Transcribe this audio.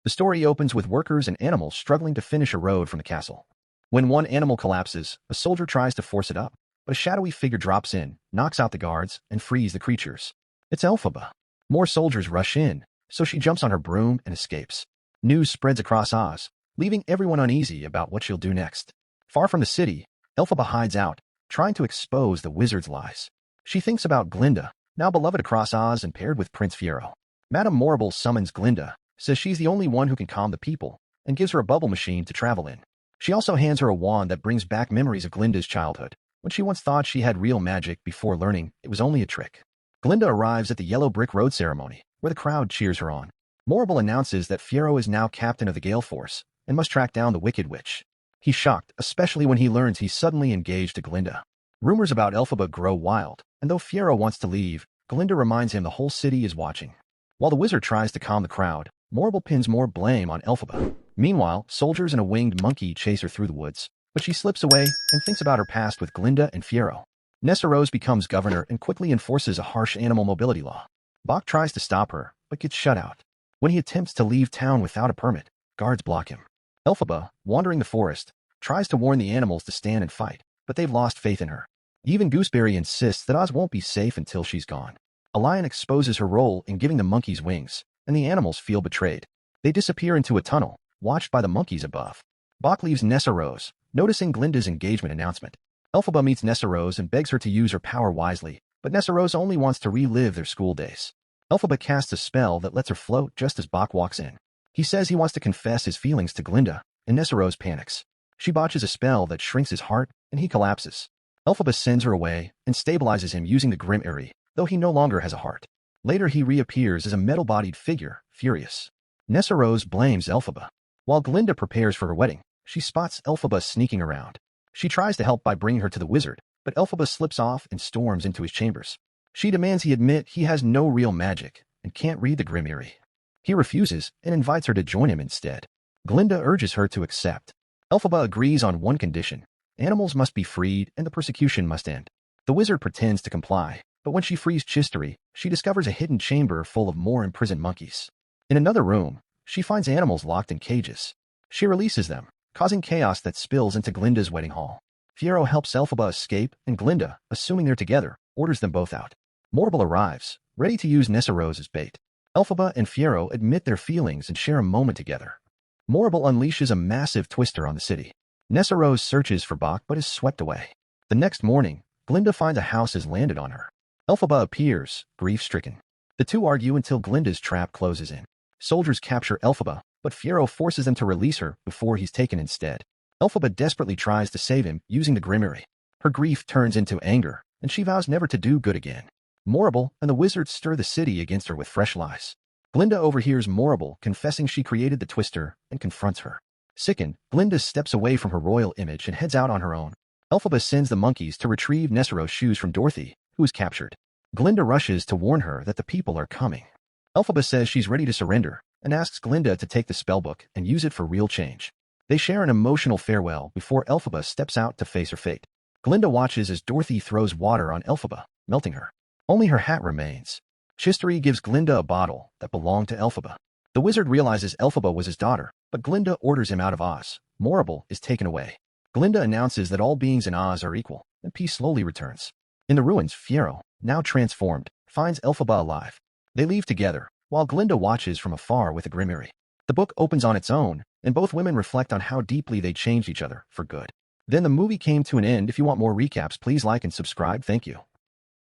The story opens with workers and animals struggling to finish a road from the castle. When one animal collapses, a soldier tries to force it up, but a shadowy figure drops in, knocks out the guards, and frees the creatures. It's Elphaba. More soldiers rush in, so she jumps on her broom and escapes. News spreads across Oz, leaving everyone uneasy about what she'll do next. Far from the city, Elphaba hides out, trying to expose the wizard's lies. She thinks about Glinda, now beloved across Oz and paired with Prince Yeoh. Madame Morrible summons Glinda, says she's the only one who can calm the people, and gives her a bubble machine to travel in. She also hands her a wand that brings back memories of Glinda's childhood, when she once thought she had real magic before learning it was only a trick. Glinda arrives at the yellow brick road ceremony, where the crowd cheers her on. Morrible announces that Yeoh is now captain of the Gale Force, and must track down the Wicked Witch. He's shocked, especially when he learns he's suddenly engaged to Glinda. Rumors about Elphaba grow wild, and though Yeoh wants to leave, Glinda reminds him the whole city is watching. While the wizard tries to calm the crowd, Morrible pins more blame on Elphaba. Meanwhile, soldiers and a winged monkey chase her through the woods, but she slips away and thinks about her past with Glinda and Yeoh. Nessarose becomes governor and quickly enforces a harsh animal mobility law. Bok tries to stop her, but gets shut out. When he attempts to leave town without a permit, guards block him. Elphaba, wandering the forest, tries to warn the animals to stand and fight, but they've lost faith in her. Even Gooseberry insists that Oz won't be safe until she's gone. A lion exposes her role in giving the monkeys wings, and the animals feel betrayed. They disappear into a tunnel, watched by the monkeys above. Bok leaves Nessarose, noticing Glinda's engagement announcement. Elphaba meets Nessarose and begs her to use her power wisely, but Nessarose only wants to relive their school days. Elphaba casts a spell that lets her float just as Bok walks in. He says he wants to confess his feelings to Glinda, and Nessarose panics. She botches a spell that shrinks his heart, and he collapses. Elphaba sends her away and stabilizes him using the Grim Eri, though he no longer has a heart. Later he reappears as a metal-bodied figure, furious. Nessarose blames Elphaba. While Glinda prepares for her wedding, she spots Elphaba sneaking around. She tries to help by bringing her to the wizard, but Elphaba slips off and storms into his chambers. She demands he admit he has no real magic and can't read the Grim Eri. He refuses and invites her to join him instead. Glinda urges her to accept. Elphaba agrees on one condition: animals must be freed and the persecution must end. The wizard pretends to comply, but when she frees Chistery, she discovers a hidden chamber full of more imprisoned monkeys. In another room, she finds animals locked in cages. She releases them, causing chaos that spills into Glinda's wedding hall. Yeoh helps Elphaba escape, and Glinda, assuming they're together, orders them both out. Morrible arrives, ready to use Nessarose as bait. Elphaba and Yeoh admit their feelings and share a moment together. Morrible unleashes a massive twister on the city. Nessarose searches for Bok but is swept away. The next morning, Glinda finds a house has landed on her. Elphaba appears, grief-stricken. The two argue until Glinda's trap closes in. Soldiers capture Elphaba, but Yeoh forces them to release her before he's taken instead. Elphaba desperately tries to save him using the Grim Eri. Her grief turns into anger, and she vows never to do good again. Morrible and the wizards stir the city against her with fresh lies. Glinda overhears Morrible confessing she created the twister and confronts her. Sickened, Glinda steps away from her royal image and heads out on her own. Elphaba sends the monkeys to retrieve Nessarose's shoes from Dorothy, who is captured. Glinda rushes to warn her that the people are coming. Elphaba says she's ready to surrender and asks Glinda to take the spellbook and use it for real change. They share an emotional farewell before Elphaba steps out to face her fate. Glinda watches as Dorothy throws water on Elphaba, melting her. Only her hat remains. Chistery gives Glinda a bottle that belonged to Elphaba. The wizard realizes Elphaba was his daughter, but Glinda orders him out of Oz. Morrible is taken away. Glinda announces that all beings in Oz are equal, and peace slowly returns. In the ruins, Yeoh, now transformed, finds Elphaba alive. They leave together, while Glinda watches from afar with a Grim Eri. The book opens on its own, and both women reflect on how deeply they changed each other for good. Then the movie came to an end. If you want more recaps, please like and subscribe. Thank you.